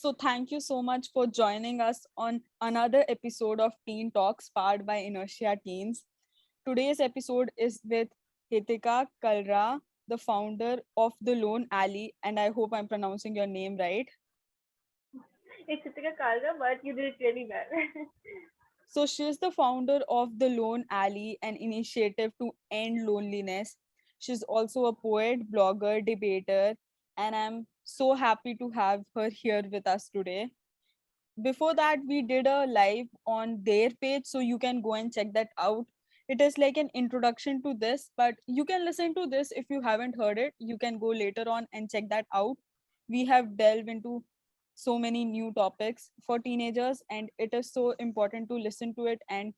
So thank you so much for joining us on another episode of Teen Talks powered by Inertia Teens. Today's episode is with Hitika Kalra, the founder of The Lone Alley, and I hope I'm pronouncing your name right. It's Ritika Kalra, but you did it really well. So she's the founder of The Lone Alley, an initiative to end loneliness. She's also a poet, blogger, debater, and I'm so happy to have her here with us today. Before that, we did a live on their page, so you can go and check that out. It is like an introduction to this, but you can listen to this. If you haven't heard it, you can go later on and check that out. We have delved into so many new topics for teenagers, and it is so important to listen to it and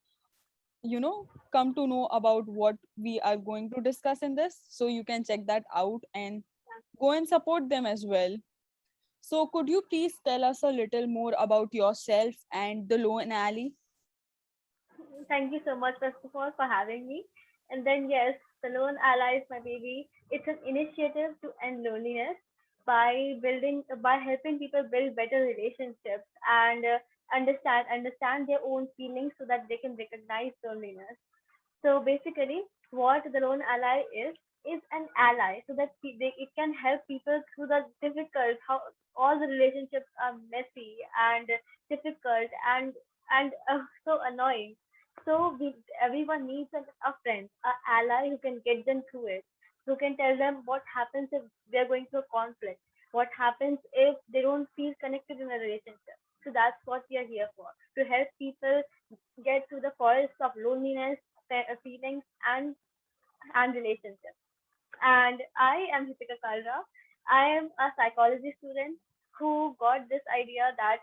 come to know about what we are going to discuss in this. So you can check that out and go and support them as well. So, could you please tell us a little more about yourself and the Lone Alley? Thank you so much, first of all, for having me. And then, yes, the Lone Ally is my baby. It's an initiative to end loneliness by helping people build better relationships and understand their own feelings so that they can recognize loneliness. So basically, what the Lone Ally is an ally, so that it can help people through the difficult, how all the relationships are messy and difficult and so annoying. So everyone needs a friend, an ally who can get them through it, who can tell them what happens if they're going through a conflict, what happens if they don't feel connected in a relationship. So that's what we are here for, to help people get through the forest of loneliness, feelings, and relationships. And I am Hitika Kalra. I am a psychology student who got this idea that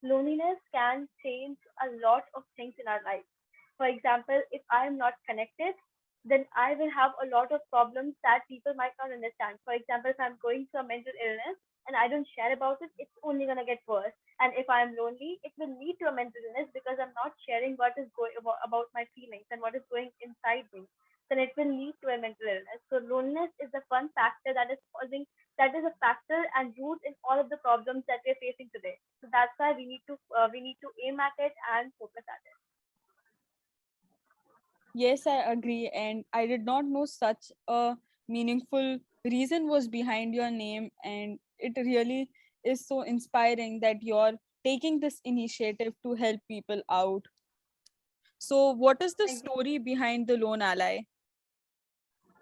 loneliness can change a lot of things in our life. For example, if I am not connected, then I will have a lot of problems that people might not understand. For example, if I'm going through a mental illness and I don't share about it, it's only going to get worse. And if I'm lonely, it will lead to a mental illness because I'm not sharing what is going about my feelings and what is going inside me. Then it will lead to a mental illness. So loneliness is the one factor that is a factor and root in all of the problems that we're facing today. So that's why we need to aim at it and focus at it. Yes, I agree. And I did not know such a meaningful reason was behind your name. And it really is so inspiring that you're taking this initiative to help people out. So, what is the Thank you. story behind the Lone Ally?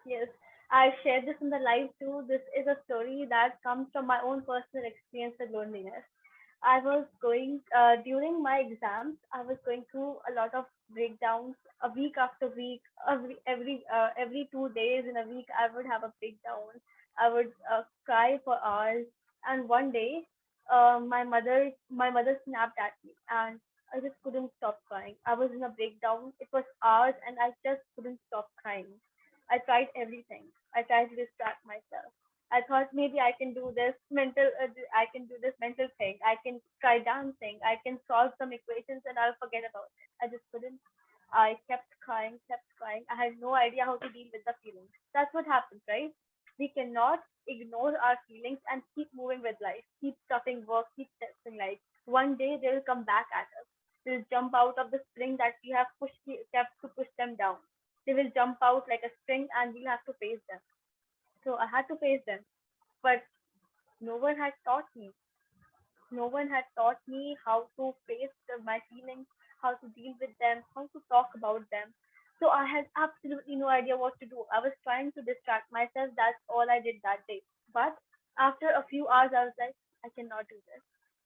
Yes, I shared this in the live too. This is a story that comes from my own personal experience with loneliness. I was going during my exams. I was going through a lot of breakdowns. A week after week, every 2 days in a week, I would have a breakdown. I would cry for hours. And one day, my mother snapped at me, and I just couldn't stop crying. I was in a breakdown. It was hours, and I just couldn't stop crying. I tried everything. I tried to distract myself. I thought maybe I can do this mental thing. I can try dancing. I can solve some equations and I'll forget about it. I just couldn't. I kept crying, kept crying. I had no idea how to deal with the feelings. That's what happens, right? We cannot ignore our feelings and keep moving with life, keep stuffing work, keep testing life. One day they will come back at us. They'll jump out of the spring that we have kept to push them down. They will jump out like a spring and we'll have to face them. So I had to face them. But no one had taught me. No one had taught me how to face my feelings, how to deal with them, how to talk about them. So I had absolutely no idea what to do. I was trying to distract myself. That's all I did that day. But after a few hours, I was like, I cannot do this.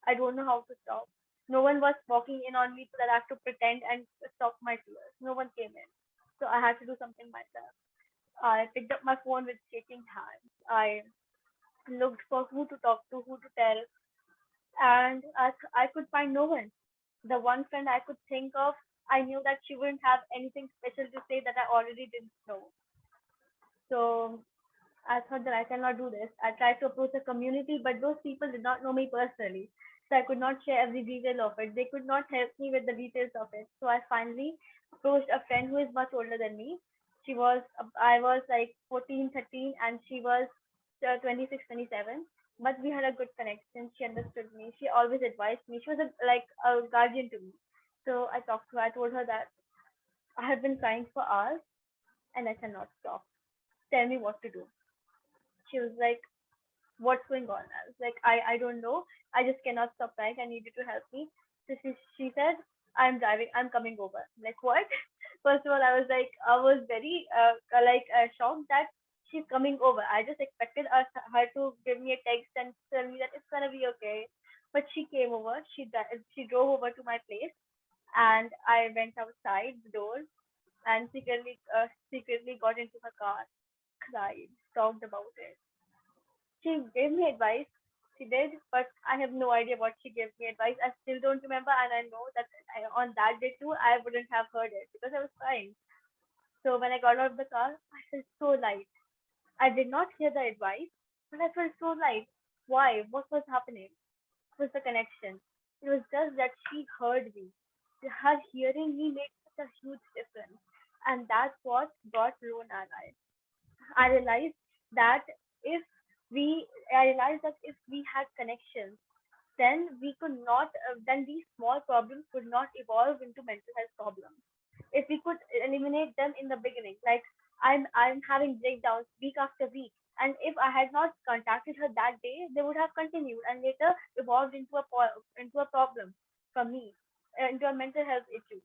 I don't know how to stop. No one was walking in on me so that I have to pretend and stop my tears. No one came in. So I had to do something myself. I picked up my phone with shaking hands. I looked for who to talk to, who to tell, and I could find no one. The one friend I could think of, I knew that she wouldn't have anything special to say that I already didn't know. So I thought that I cannot do this. I tried to approach a community, but those people did not know me personally. So I could not share every detail of it. They could not help me with the details of it. So I finally approached a friend who is much older than me. I was like 14, 13, and she was 26, 27. but we had a good connection. She understood me. She always advised me. She was like a guardian to me. So I talked to her. I told her that I have been crying for hours and I cannot stop. Tell me what to do. She was like, what's going on? I was like, I don't know. I just cannot stop crying. I need you to help me. So she said, I'm driving. I'm coming over. I'm like, what? First of all, I was very shocked that she's coming over. I just expected her to give me a text and tell me that it's gonna be okay. But she came over. She drove over to my place, and I went outside the door and secretly got into her car, cried, talked about it. She gave me advice. She did, but I have no idea what she gave me advice. I still don't remember, and I know that on that day too, I wouldn't have heard it because I was crying. So when I got out of the car, I felt so light. I did not hear the advice, but I felt so light. Why? What was happening? It was the connection. It was just that she heard me. Her hearing me made such a huge difference, and that's what brought Lone Ally. I realized that if I realized that if we had connections, then we could not, then these small problems could not evolve into mental health problems. If we could eliminate them in the beginning, like I'm having breakdowns week after week, and if I had not contacted her that day, they would have continued and later evolved into into a problem for me, into a mental health issue.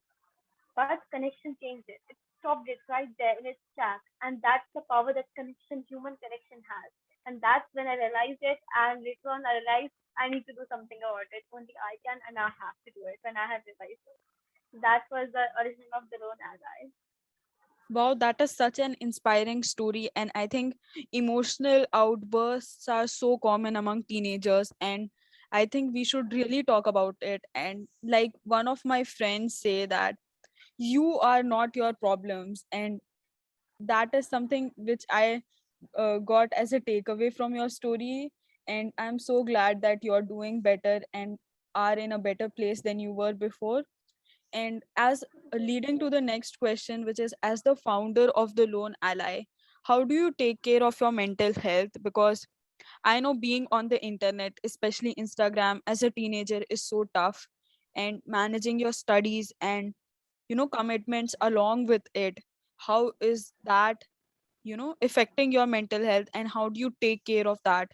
But connection changed it. It stopped it right there in its track. And that's the power that human connection has. And that's when I realized it. And later on, I realized I need to do something about it. Only I can, and I have to do it when I have realized it. That was the origin of the Lone Ally. Wow, that is such an inspiring story. And I think emotional outbursts are so common among teenagers. And I think we should really talk about it. And like one of my friends say that you are not your problems. And that is something which I got as a takeaway from your story. And I'm so glad that you're doing better and are in a better place than you were before. And as leading to the next question, which is as the founder of the Lone Ally, how do you take care of your mental health? Because I know being on the internet, especially Instagram, as a teenager is so tough, and managing your studies and commitments along with it. How is that affecting your mental health, and how do you take care of that?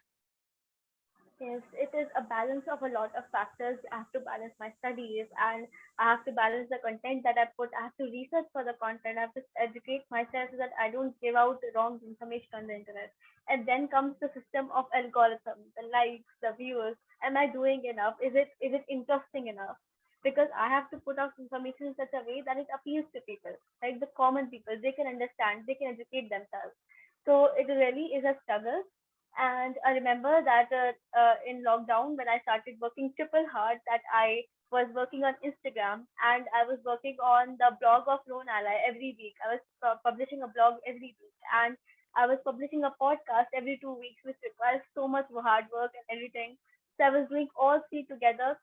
Yes, it is a balance of a lot of factors. I have to balance my studies and I have to balance the content that I put. I have to research for the content. I have to educate myself so that I don't give out the wrong information on the internet. And then comes the system of algorithms, the likes, the views. Am I doing enough? Is it interesting enough? Because I have to put out information in such a way that it appeals to people, like the common people. They can understand, they can educate themselves. So it really is a struggle, and I remember that in lockdown, when I started working triple hard, that I was working on Instagram and I was working on the blog of Lone Ally every week. I was publishing a blog every week, and I was publishing a podcast every 2 weeks, which requires so much hard work and everything. So I was doing all three together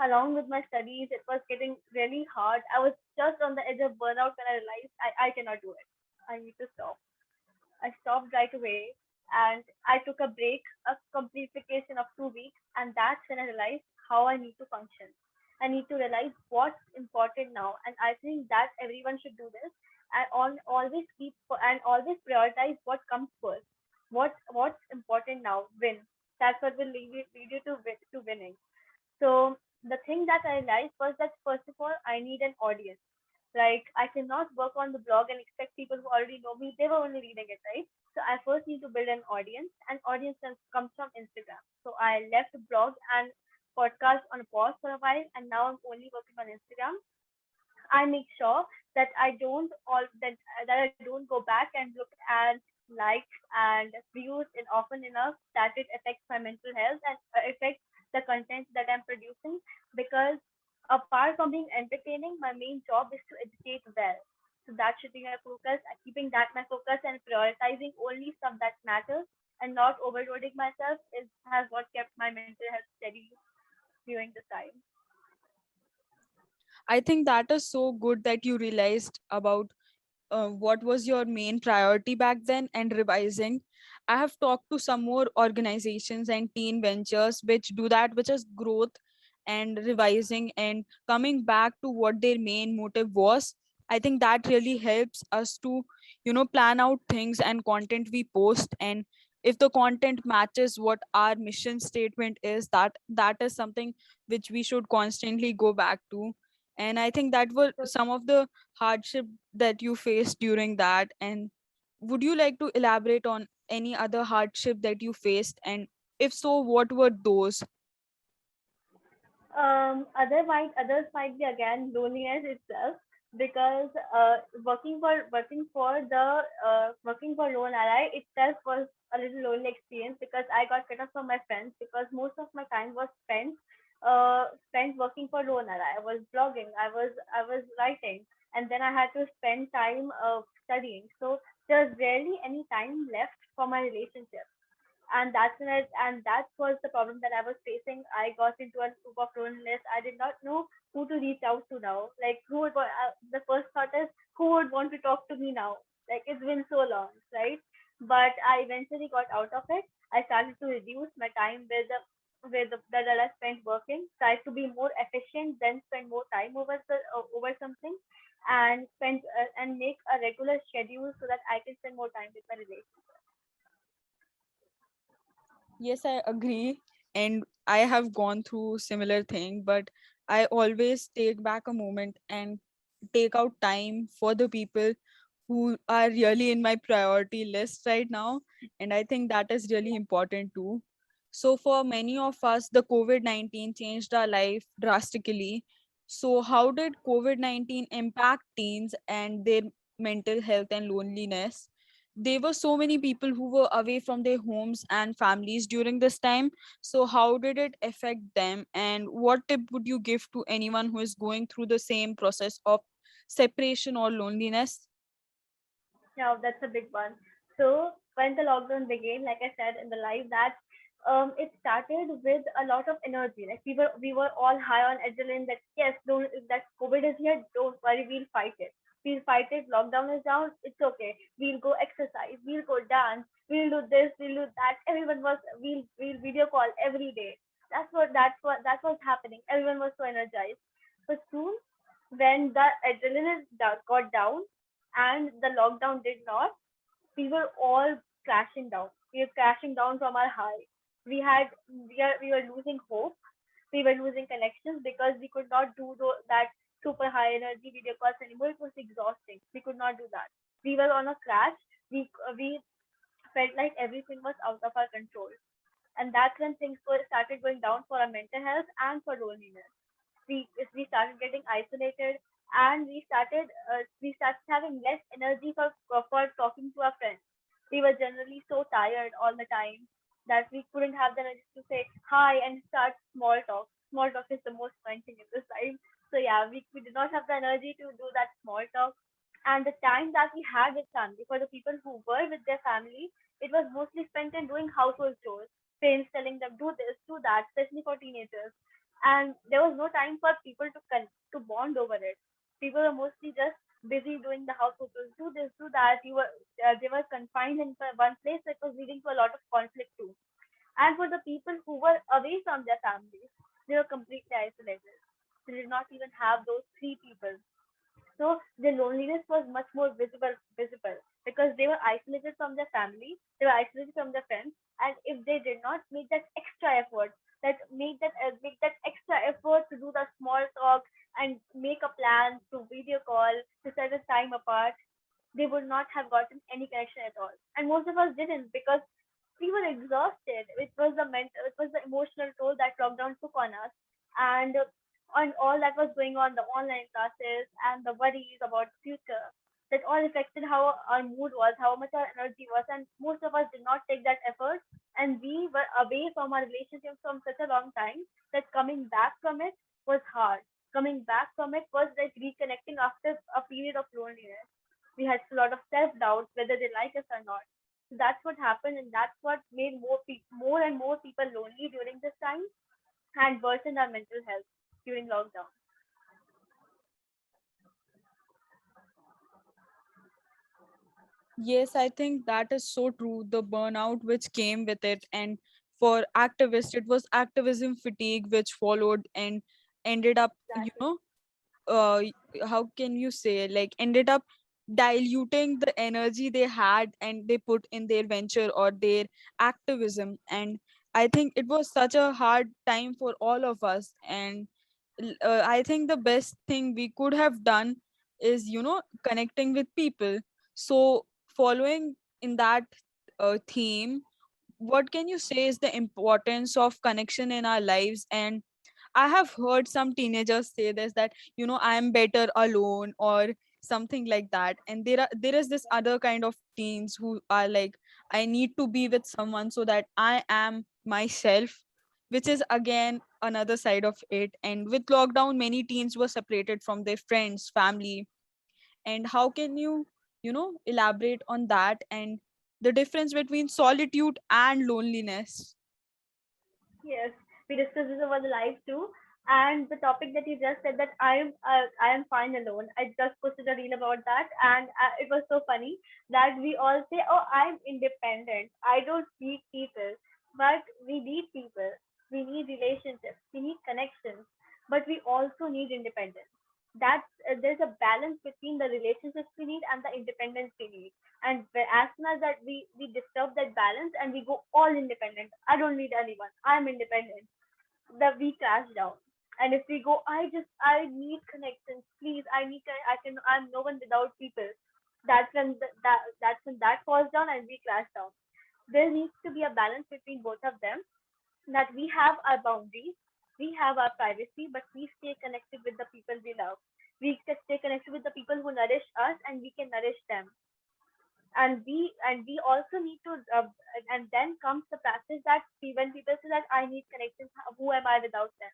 along with my studies. It was getting really hard. I was just on the edge of burnout when I realized I cannot do it. I need to stop. I stopped right away and I took a break, a complete vacation of 2 weeks, and that's when I realized how I need to function. I need to realize what's important now, and I think that everyone should do this. And always and always prioritize what comes first. What's important now? Win. That's what will lead you to winning. So the thing that I realized was that first of all, I need an audience. Like I cannot work on the blog and expect people who already know me, they were only reading it, right? So I first need to build an audience, and audience comes from Instagram. So I left the blog and podcast on pause for a while, and now I'm only working on Instagram. I make sure that I don't go back and look at likes and views in often enough that it affects my mental health and affects the content that I'm producing, because apart from being entertaining, my main job is to educate well. So that should be my focus. Keeping that my focus and prioritizing only stuff that matters and not overloading myself is has what kept my mental health steady during this time. I think that is so good that you realized about what was your main priority back then and revising. I have talked to some more organizations and teen ventures which do that, which is growth and revising and coming back to what their main motive was. I think that really helps us to, plan out things and content we post. And if the content matches what our mission statement is, that is something which we should constantly go back to. And I think that were So, some of the hardship that you faced during that. And would you like to elaborate on any other hardship that you faced, and if so, what were those? others might be again loneliness itself, because working for Lone Ally itself was a little lonely experience, because I got cut off from my friends, because most of my time was spent working for Lone Ally. I was blogging, I was writing, and then I had to spend time studying. So there's rarely any time left for my relationship, and that was the problem that I was facing. I got into a loop of loneliness. I did not know who to reach out to now. Like, the first thought is, who would want to talk to me now? Like, it's been so long, right? But I eventually got out of it. I started to reduce my time that I spent working. Tried to be more efficient, then spend more time over something, and make a regular schedule so that I can spend more time with my relationship. Yes, I agree. And I have gone through similar thing, but I always take back a moment and take out time for the people who are really in my priority list right now. And I think that is really important too. So for many of us, the COVID-19 changed our life drastically. So how did COVID-19 impact teens and their mental health and loneliness? There were so many people who were away from their homes and families during this time. So how did it affect them, and what tip would you give to anyone who is going through the same process of separation or loneliness? Yeah, that's a big one. So when the lockdown began, like I said in the live, that it started with a lot of energy. Like, we were all high on adrenaline. That, yes, don't, that COVID is here. Don't worry, we'll fight it. We'll fight it. Lockdown is down. It's okay. We'll go exercise. We'll go dance. We'll do this. We'll do that. Everyone was. We'll video call every day. That was happening. Everyone was so energized. But soon, when the adrenaline got down and the lockdown did not, we were all crashing down. We were crashing down from our high. We were losing hope. We were losing connections, because we could not do that super high energy video calls anymore. It was exhausting. We could not do that. We were on a crash. We felt like everything was out of our control, and that's when started going down for our mental health and for loneliness. We started getting isolated, and we started having less energy for talking to our friends. We were generally so tired all the time that we couldn't have the energy to say hi and start small talk. Small talk is the most fun thing in this time. So yeah, we did not have the energy to do that small talk. And the time that we had with family, for the people who were with their family, it was mostly spent in doing household chores. Parents telling them, do this, do that, especially for teenagers. And there was no time for people to bond over it. People were mostly just busy doing the household chores, do this, do that. They were confined in one place, that was leading to a lot of conflict too. And for the people who were away from their families, they were completely isolated. They did not even have those three people. So their loneliness was much more visible, because they were isolated from their family, they were isolated from their friends, and if they did not make that extra effort, make that extra effort to do the small talk and make a plan to video call, to set a time apart, they would not have gotten any connection at all. And most of us didn't, because we were exhausted. It was the emotional toll that lockdown took on us, and on all that was going on, the online classes and the worries about the future. That all affected how our mood was, how much our energy was, and most of us did not take that effort. And we were away from our relationship from such a long time that coming back from it was hard. Coming back from it was like reconnecting after a period of loneliness. We had a lot of self doubt whether they like us or not. So that's what happened, and that's what made more and more people lonely during this time, and worsened our mental health during lockdown. Yes, I think that is so true. The burnout which came with it, and for activists, it was activism fatigue which followed and ended up, Exactly. uh, how can you say, like, ended up diluting the energy they had and they put in their venture or their activism. And I think it was such a hard time for all of us. And I think the best thing we could have done is, connecting with people. So following in that theme, what can you say is the importance of connection in our lives? And I have heard some teenagers say this, that, I am better alone or something like that. And there is this other kind of teens who are like, I need to be with someone so that I am myself, which is again another side of it. And with lockdown, many teens were separated from their friends, family. And how can you, elaborate on that and the difference between solitude and loneliness? Yes, we discussed this over the live too. And the topic that you just said, that I am fine alone. I just posted a reel about that, and it was so funny that we all say, "Oh, I'm independent. I don't need people," but we need people. We need relationships. We need connections, but we also need independence. That's There's a balance between the relationships we need and the independence we need. And as soon as that we disturb that balance and we go all independent, I don't need anyone, I'm independent, that we crash down. And if we go, I need connections, please, I'm no one without people, that's when that falls down and we crash down. There needs to be a balance between both of them, that we have our boundaries, we have our privacy, but we stay connected with the people we love. We stay connected with the people who nourish us, and we can nourish them. And we also need to and then comes the practice that when people say that I need connections, who am I without them?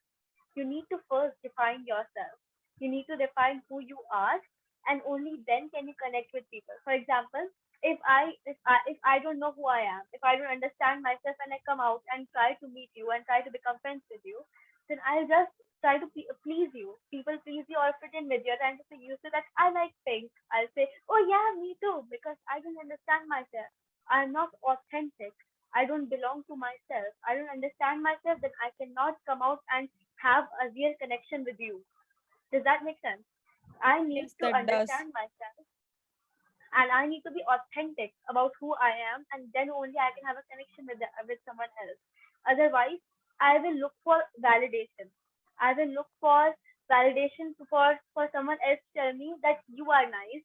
You need to first define yourself. You need to define who you are, and only then can you connect with people. For example, if I don't know who I am, if I don't understand myself, and I come out and try to meet you and try to become friends with you, then I'll just try to please you, people please you, or fit in with you. And to you say that I like pink, I'll say, oh yeah, me too, because I don't understand myself. I'm not authentic. I don't belong to myself. I don't understand myself. Then I cannot come out and have a real connection with you. Does that make sense? I need Yes, to that does. understand myself, and I need to be authentic about who I am, and then only I can have a connection with someone else. Otherwise, I will look for validation. I will look for validation for someone else to tell me that you are nice,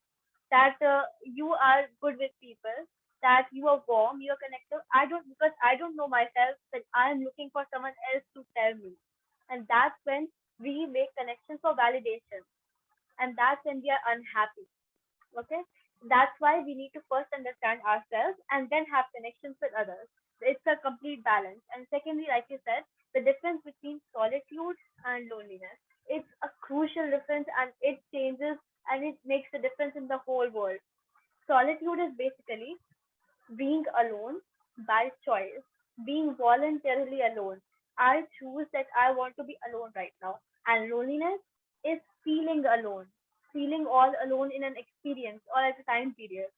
that you are good with people, that you are warm, you are connected. I don't know myself, that I am looking for someone else to tell me, and that's when we make connections for validation, and that's when we are unhappy. Okay, that's why we need to first understand ourselves and then have connections with others. It's a complete balance. And secondly, like you said, the difference between solitude and loneliness, it's a crucial difference, and it changes, and it makes a difference in the whole world. Solitude is basically being alone by choice, being voluntarily alone. I choose that I want to be alone right now. And loneliness is feeling alone, feeling all alone in an experience or at a time period.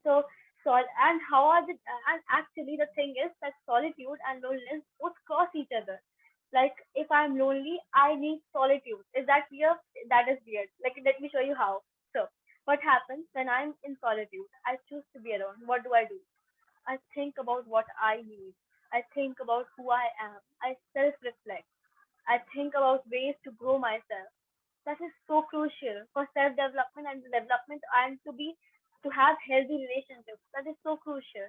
So, and how are the, and actually the thing is that solitude and loneliness both cross each other. Like if I'm lonely, I need solitude. Is that weird? That is weird. Like let me show you how. So, what happens when I'm in solitude? I choose to be alone. What do? I think about what I need. I think about who I am. I self reflect. I think about ways to grow myself. That is so crucial for self development and development, and to have healthy relationships. That is so crucial.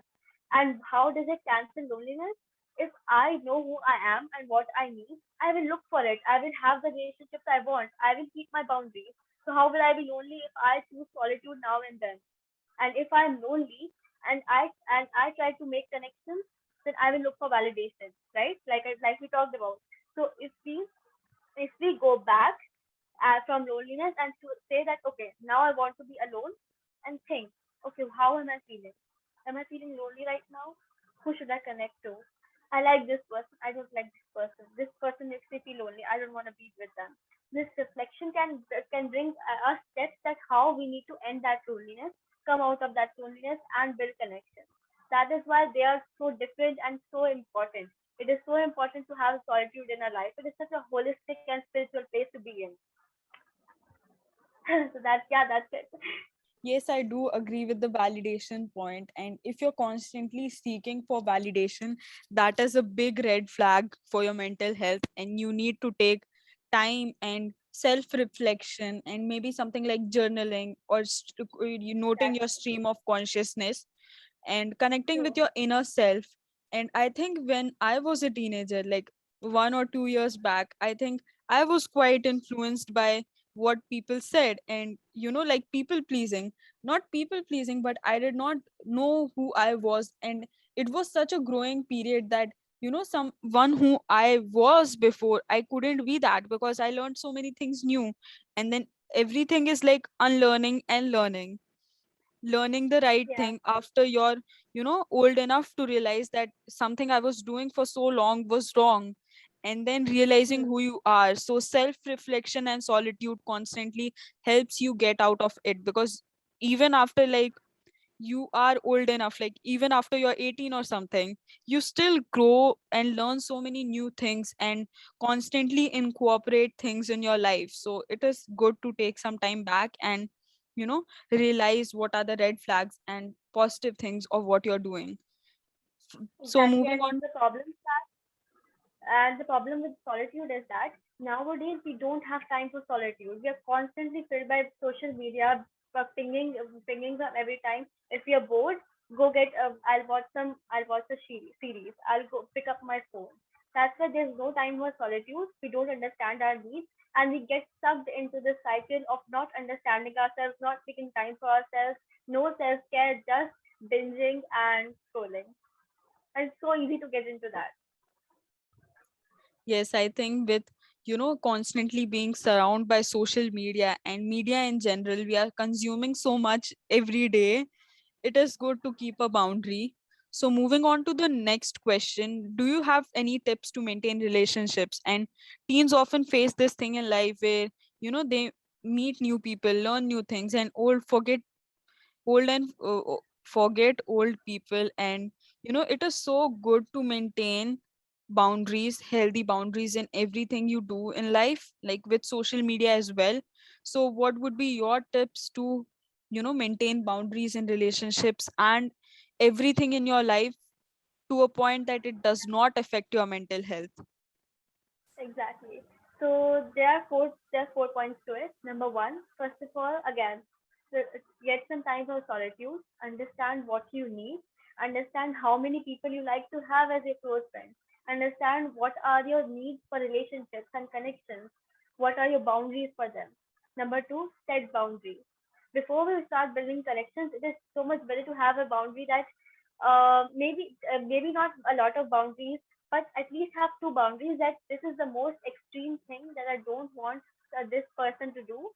And how does it cancel loneliness? If I know who I am and what I need, I will look for it. I will have the relationships I want. I will keep my boundaries. So how will I be lonely if I choose solitude now and then? And if I'm lonely and I try to make connections, then I will look for validation, right? Like we talked about. So if we go back from loneliness and to say that okay, now I want to be alone, and think, okay, how am I feeling? Am I feeling lonely right now? Who should I connect to? I like this person. I don't like this person. This person makes me feel lonely. I don't want to be with them. This reflection can bring us steps that how we need to end that loneliness come out of that loneliness and build connection. That is why they are so different and so important. It is so important to have solitude in our life. It is such a holistic and spiritual place to be in. So that's, yeah, that's it. Yes, I do agree with the validation point. And if you're constantly seeking for validation, that is a big red flag for your mental health. And you need to take time and self reflection and maybe something like journaling or you noting your Exactly. stream of consciousness and connecting with True. your inner self. And I think when I was a teenager, like 1 or 2 years back, I think I was quite influenced by what people said and, like people pleasing. Not people pleasing, but I did not know who I was. And it was such a growing period that, someone who I was before, I couldn't be that because I learned so many things new. And then everything is like unlearning and learning the right Yeah. thing after you're old enough to realize that something I was doing for so long was wrong, and then realizing Hmm. who you are. So self reflection and solitude constantly helps you get out of it, because even after like you are old enough, like even after you're 18 or something, you still grow and learn so many new things and constantly incorporate things in your life. So it is good to take some time back and realize what are the red flags and positive things of what you're doing. So Exactly. moving on. And the problem with solitude is that nowadays we don't have time for solitude. We are constantly filled by social media, pinging them every time. If we are bored, go get. I'll watch some. I'll watch a series. I'll go pick up my phone. That's why there's no time for solitude. We don't understand our needs, and we get sucked into the cycle of not understanding ourselves, not taking time for ourselves, no self care, just binging and scrolling. And it's so easy to get into that. Yes, I think with constantly being surrounded by social media and media in general, we are consuming so much every day. It is good to keep a boundary. So, moving on to the next question, do you have any tips to maintain relationships? And teens often face this thing in life where, they meet new people, learn new things, and forget old people. And, it is so good to maintain boundaries, healthy boundaries in everything you do in life, like with social media as well. So, what would be your tips to maintain boundaries in relationships and everything in your life to a point that it does not affect your mental health? Exactly. So there are four points to it. Number one, first of all, again, get some time for solitude. Understand what you need. Understand how many people you like to have as your close friends. Understand what are your needs for relationships and connections. What are your boundaries for them? Number two, set boundaries. Before we start building connections, it is so much better to have a boundary that maybe not a lot of boundaries, but at least have two boundaries, that this is the most extreme thing that I don't want this person to do,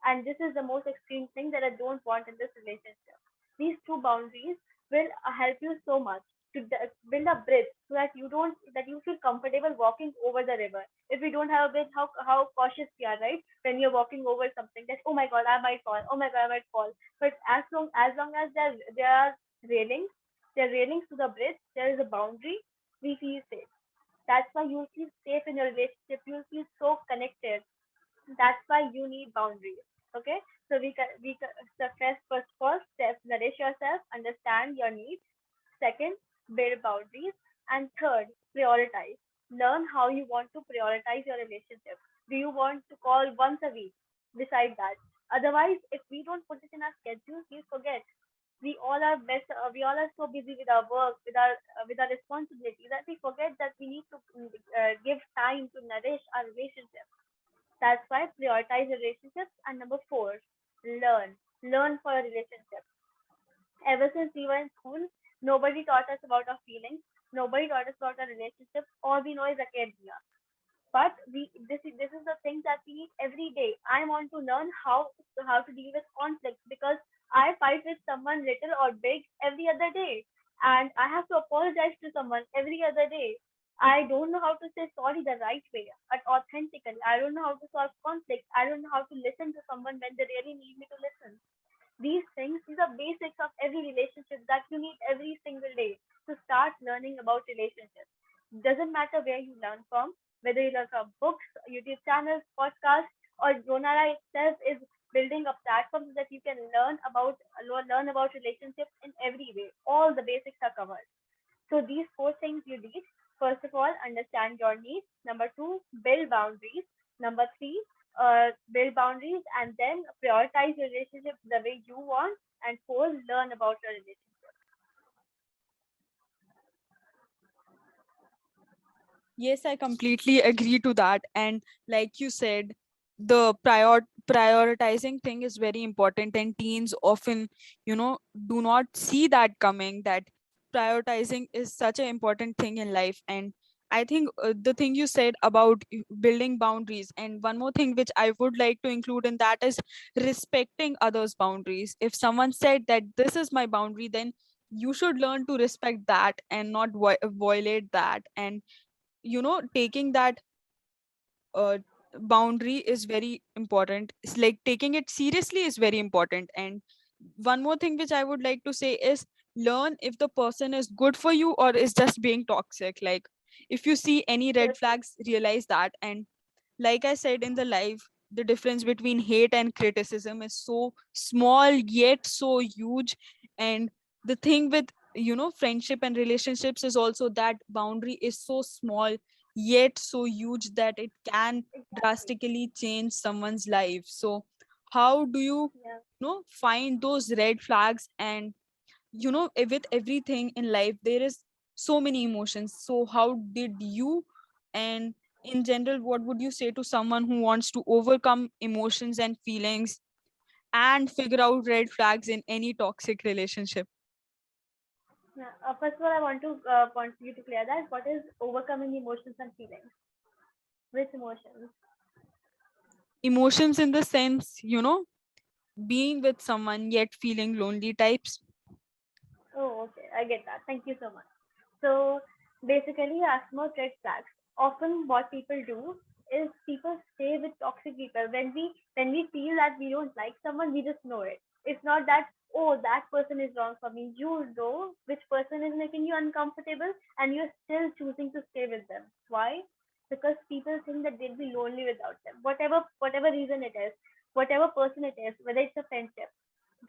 and this is the most extreme thing that I don't want in this relationship. These two boundaries will help you so much to build a bridge so that you feel comfortable walking over the river. If we don't have a bridge, how cautious we are, right? When you're walking over something, that oh my god, I might fall. Oh my god, I might fall. But as long as there are railings, there are railings to the bridge, there is a boundary, we feel safe. That's why you feel safe in your relationship. You feel so connected. That's why you need boundaries. Okay, so so first of all, step, nourish yourself, understand your needs. Second, build boundaries, and third, prioritize. Learn how you want to prioritize your relationship. Do you want to call once a week? Decide that. Otherwise, if we don't put it in our schedule, we forget. We all are so busy with our work, with our responsibilities, that we forget that we need to give time to nourish our relationship. That's why prioritize relationships. And number four, learn for a relationship. Ever since we were in school, nobody taught us about our feelings, nobody taught us about our relationships. All we know is academia. But this is the thing that we need every day. I want to learn how to deal with conflicts, because I fight with someone little or big every other day, and I have to apologize to someone every other day. I don't know how to say sorry the right way, but authentically. I don't know how to solve conflicts. I don't know how to listen to someone when they really need me to listen. These things, these are basics of every relationship that you need every single day to start learning about relationships. Doesn't matter where you learn from, whether you learn from books, YouTube channels, podcasts, or Zonara itself is building a platform so that you can learn about relationships in every way. All the basics are covered. So these four things you need. First of all, understand your needs. Number two, build boundaries. Number three, build boundaries and then prioritize your relationship the way you want. And four, learn about your relationship. Yes, I completely agree to that. And like you said, the prioritizing thing is very important, and teens often, do not see that coming, that prioritizing is such an important thing in life. And I think the thing you said about building boundaries, and one more thing which I would like to include in that is respecting others' boundaries. If someone said that this is my boundary, then you should learn to respect that and not violate that. And taking that boundary is very important. It's like taking it seriously is very important. And one more thing which I would like to say is learn if the person is good for you or is just being toxic. Like if you see any red Yes, flags, realize that. And like I said in the live, the difference between hate and criticism is so small yet so huge. And the thing with friendship and relationships is also that boundary is so small yet so huge that it can exactly. drastically change someone's life. So how do you, Yeah. find those red flags? And with everything in life there is so many emotions. So how did you, and in general, what would you say to someone who wants to overcome emotions and feelings and figure out red flags in any toxic relationship? Yeah. First of all, I want you to clear that. What is overcoming emotions and feelings? Which emotions? Emotions in the sense, being with someone yet feeling lonely types. Oh, okay. I get that. Thank you so much. So basically, asthma red flags. Often, what people do is people stay with toxic people. When we feel that we don't like someone, we just know it. It's not that, oh, that person is wrong for me. You know which person is making you uncomfortable, and you're still choosing to stay with them. Why? Because people think that they'll be lonely without them. Whatever reason it is, whatever person it is, whether it's a friendship,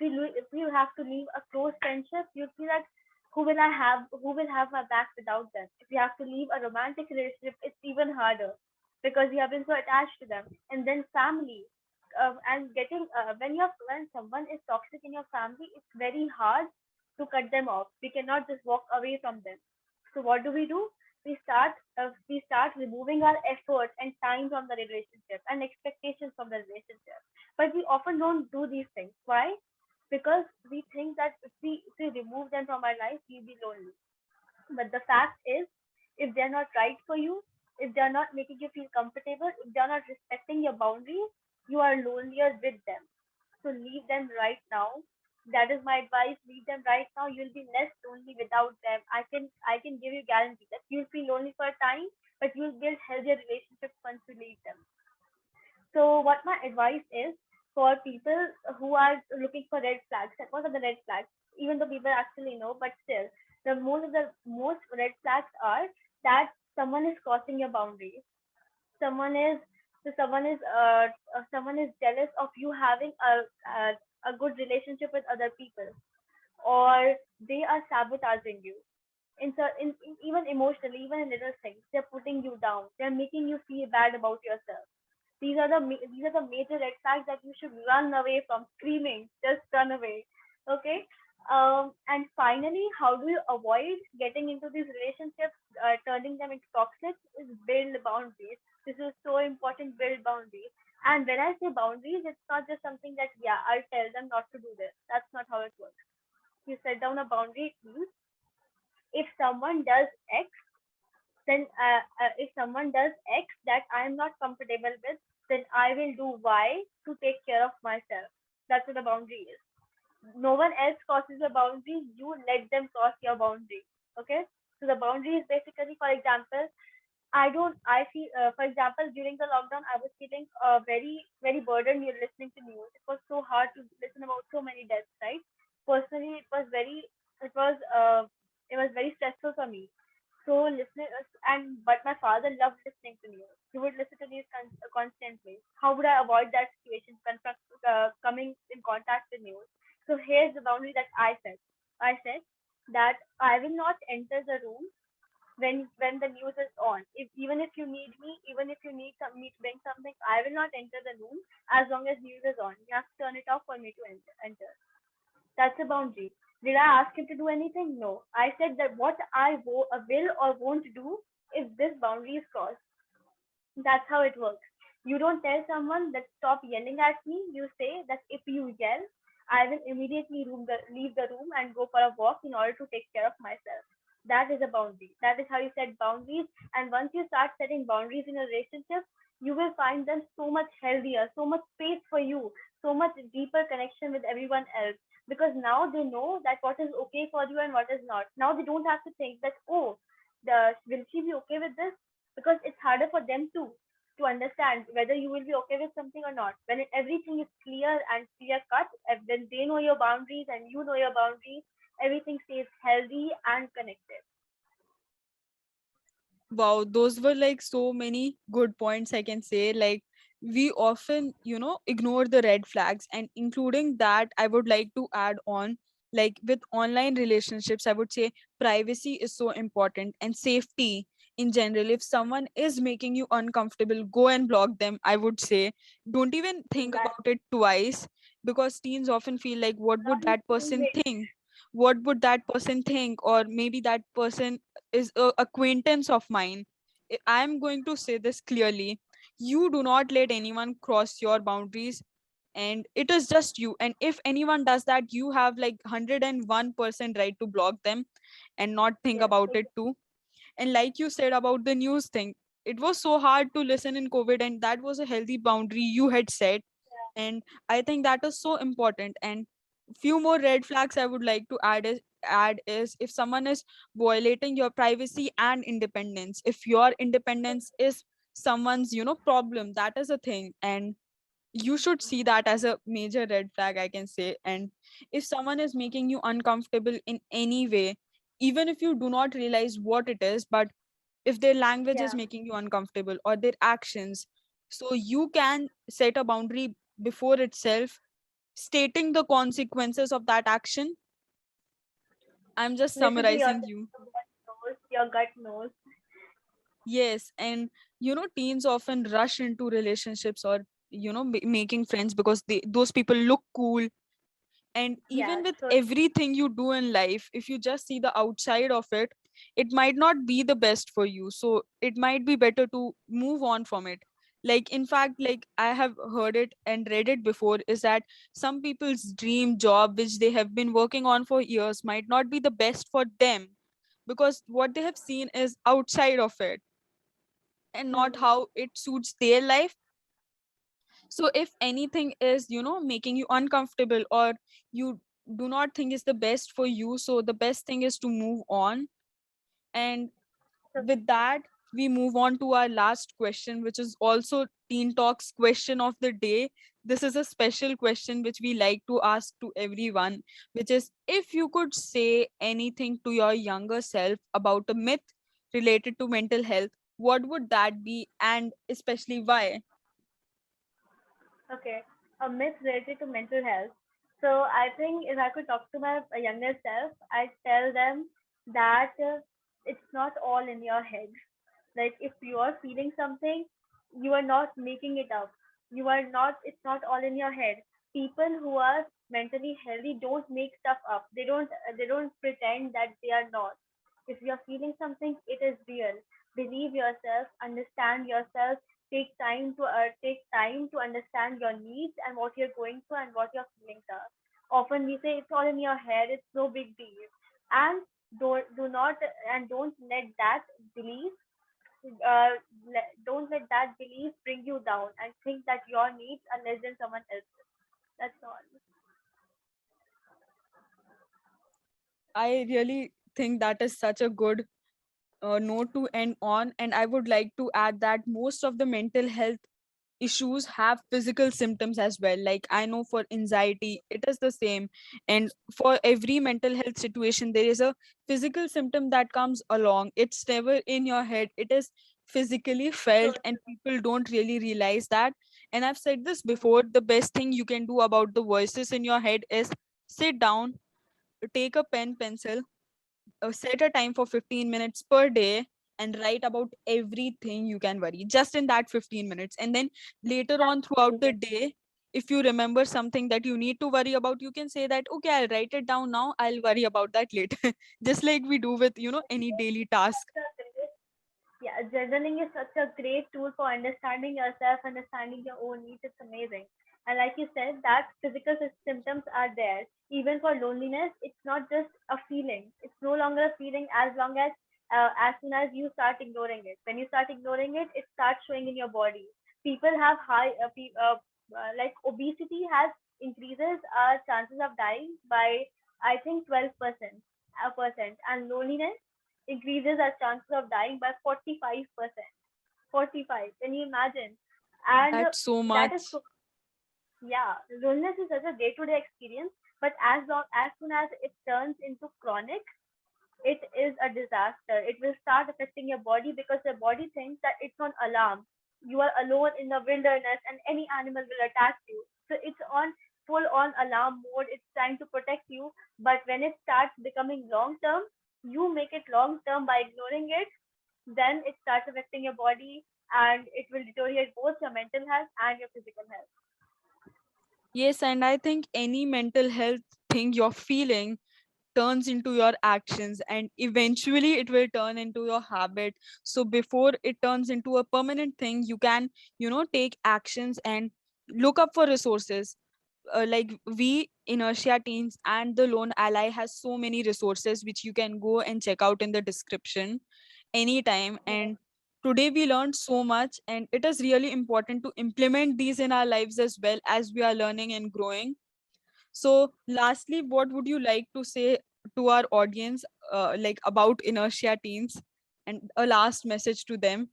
if you have to leave a close friendship, you feel like who will have my back without them. If you have to leave a romantic relationship, it's even harder because you have been so attached to them. And then family, and getting when someone is toxic in your family, it's very hard to cut them off. We cannot just walk away from them. So what do? We start removing our effort and time from the relationship and expectations from the relationship. But we often don't do these things. Why? Because we think that if we remove them from our life, we'll be lonely. But the fact is, if they're not right for you, if they're not making you feel comfortable, if they're not respecting your boundaries, you are lonelier with them. So leave them right now. That is my advice. Leave them right now. You'll be less lonely without them. I can give you guarantee that you'll feel lonely for a time, but you'll build healthier relationships once you leave them. So what my advice is for people who are looking for red flags, and what are the red flags? Even though people actually know, but still, the most red flags are that someone is crossing your boundaries. Someone is someone is jealous of you having a good relationship with other people, or they are sabotaging you. Even emotionally, even in little things, they're putting you down. They're making you feel bad about yourself. These are the major red flags that you should run away from, screaming. Just run away. Okay. And finally, how do you avoid getting into these relationships, turning them into toxic? Is build boundaries. This is so important. Build boundaries. And when I say boundaries, it's not just something that I'll tell them not to do this. That's not how it works. You set down a boundary. It means if someone does X, then if someone does X that I am not comfortable with, then I will do Y to take care of myself. That's what the boundary is. No one else crosses the boundary. You let them cross your boundary. Okay. So the boundary is basically, for example, I don't. I feel, for example, during the lockdown, I was feeling very, very burdened with listening to news. It was so hard to listen about so many deaths, right? Personally, it was, uh, it was very stressful for me. So listening, but my father loved listening to news. He would listen to news constantly. How would I avoid that situation? Coming in contact with news. So here's the boundary that I set. I said that I will not enter the room when the news is on. If even if you need me, even if you need me to bring something, I will not enter the room as long as news is on. You have to turn it off for me to enter. That's a boundary. Did I ask him to do anything? No. I said that what will or won't do if this boundary is crossed. That's how it works. You don't tell someone that stop yelling at me. You say that if you yell, I will immediately leave the room and go for a walk in order to take care of myself. That is a boundary. That is how you set boundaries. And once you start setting boundaries in a relationship, you will find them so much healthier, so much space for you, so much deeper connection with everyone else. Because now they know that what is okay for you and what is not. Now they don't have to think that, oh, will she be okay with this? Because it's harder for them to understand whether you will be okay with something or not. When everything is clear and clear cut, when they know your boundaries and you know your boundaries, everything stays healthy and connected. Wow, those were like so many good points I can say. Like, we often, ignore the red flags, and including that, I would like to add on, like, with online relationships, I would say privacy is so important, and safety in general. If someone is making you uncomfortable, go and block them, I would say. Don't even think That about it twice, because teens often feel like, what would not that person wait. think? What would that person think? Or maybe that person is a acquaintance of mine. I'm going to say this clearly. You do not let anyone cross your boundaries, and it is just you. And if anyone does that, you have like 101% right to block them and not think Yes, about it too. And like you said about the news thing, it was so hard to listen in COVID, and that was a healthy boundary you had set. And I think that is so important. And few more red flags I would like to add is if someone is violating your privacy and independence. If your independence is someone's problem, that is a thing, and you should see that as a major red flag, I can say. And if someone is making you uncomfortable in any way, even if you do not realize what it is, but if their language is yeah, making you uncomfortable or their actions, so you can set a boundary before itself, stating the consequences of that action. I'm just listen to summarizing yourself. you. Your body knows, your gut knows. Yes, and teens often rush into relationships or making friends because those people look cool. And even Yeah, with so everything you do in life, if you just see the outside of it, it might not be the best for you. So it might be better to move on from it. Like, in fact, like, I have heard it and read it before, is that some people's dream job which they have been working on for years might not be the best for them, because what they have seen is outside of it and not hmm, how it suits their life. So if anything is making you uncomfortable, or you do not think is the best for you, so the best thing is to move on. And so with that, we move on to our last question, which is also Teen Talks question of the day. This is a special question which we like to ask to everyone, which is, if you could say anything to your younger self about a myth related to mental health, what would that be, and especially why? okay, a myth related to mental health. So I think if I could talk to my younger self, I'd tell them that it's not all in your head. Like if you are feeling something, you are not making it up. You are not. It's not all in your head. People who are mentally healthy don't make stuff up. They don't pretend that they are not. If you are feeling something, it is real. Believe yourself. Understand yourself. Take time to understand your needs and what you're going through and what your feelings are. Often we say it's all in your head. It's no big deal, and do not and don't let that belief don't let that belief bring you down and think that your needs are less than someone else's. That's all. I really think that is such a good note to end on, and I would like to add that most of the mental health issues have physical symptoms as well. Like I know for anxiety it is the same, and for every mental health situation there is a physical symptom that comes along. It's never in your head, it is physically felt, So and true. people don't really realize that. And I've said this before, the best thing you can do about the voices in your head is sit down, take a pen pencil, set a time for 15 minutes per day, and write about everything you can worry just in that 15 minutes. And then later That's on throughout the amazing. day, if you remember something that you need to worry about, you can say that, okay, I'll write it down now, I'll worry about that later. Just like we do with, any daily task. Such a great Yeah, journaling is such a great tool for understanding yourself, understanding your own needs. It's amazing. And like you said, that physical symptoms are there. Even for loneliness, it's not just a feeling. It's no longer a feeling as soon as you start ignoring it. When you start ignoring it, it starts showing in your body. People have like obesity has increases our chances of dying by I think 12%, and loneliness increases our chances of dying by 45%. 45. Can you imagine? And That's so that is much. so, yeah, loneliness is such a day-to-day experience, but as soon as it turns into chronic, it is a disaster. It will start affecting your body because your body thinks that it's on alarm. You are alone in the wilderness and any animal will attack you. So it's on full on alarm mode. It's trying to protect you. But when it starts becoming long term, you make it long term by ignoring it, then it starts affecting your body and it will deteriorate both your mental health and your physical health. Yes, and I think any mental health thing you're feeling turns into your actions, and eventually it will turn into your habit. So before it turns into a permanent thing, you can take actions and look up for resources. Like we Inertia Teens and the Lone Ally has so many resources which you can go and check out in the description anytime. Yes. And today we learned so much, and it is really important to implement these in our lives as well as we are learning and growing. So, lastly, what would you like to say to our audience, like about Inertia Teens, and a last message to them?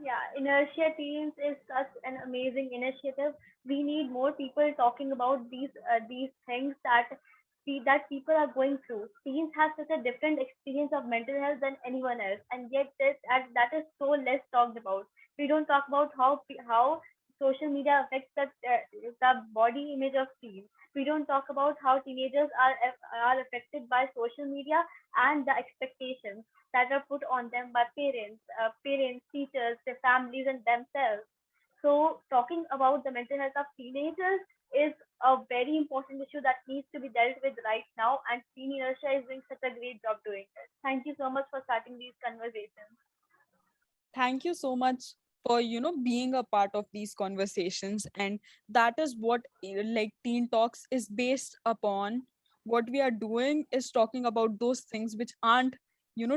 Yeah, Inertia Teams is such an amazing initiative. We need more people talking about these things that people are going through. Teens have such a different experience of mental health than anyone else, and yet that is so less talked about. We don't talk about how social media affects the body image of teens. We don't talk about how teenagers are affected by social media and the expectations that are put on them by parents, teachers, their families, and themselves. So, talking about the mental health of teenagers is a very important issue that needs to be dealt with right now, and Teen Inertia is doing such a great job doing it. Thank you so much for starting these conversations. Thank you so much for being a part of these conversations. And that is what like Teen Talks is based upon. What we are doing is talking about those things which aren't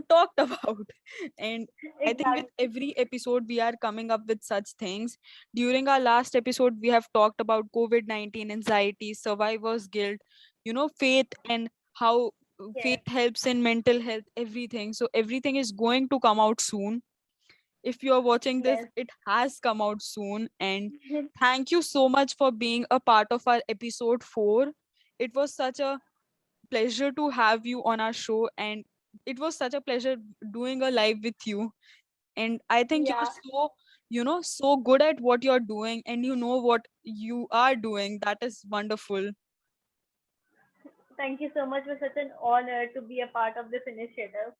talked about. And I think with Exactly. every episode we are coming up with such things. During our last episode we have talked about COVID-19, anxiety, survivor's guilt, faith, and how Yes. faith helps in mental health, everything. So everything is going to come out soon. If you are watching this, Yes. it has come out soon. And thank you so much for being a part of our episode 4. It was such a pleasure to have you on our show, and it was such a pleasure doing a live with you. And I think you're Yeah. so good at what you're doing, and you know what you are doing. That is wonderful. Thank you so much for such an honor to be a part of this initiative.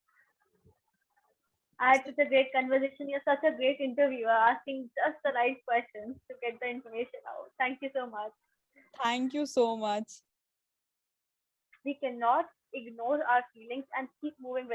I had So such a great conversation. You're such a great interviewer, asking just the right questions to get the information out. Thank you so much. thank you so much. We cannot ignore our feelings and keep moving with life.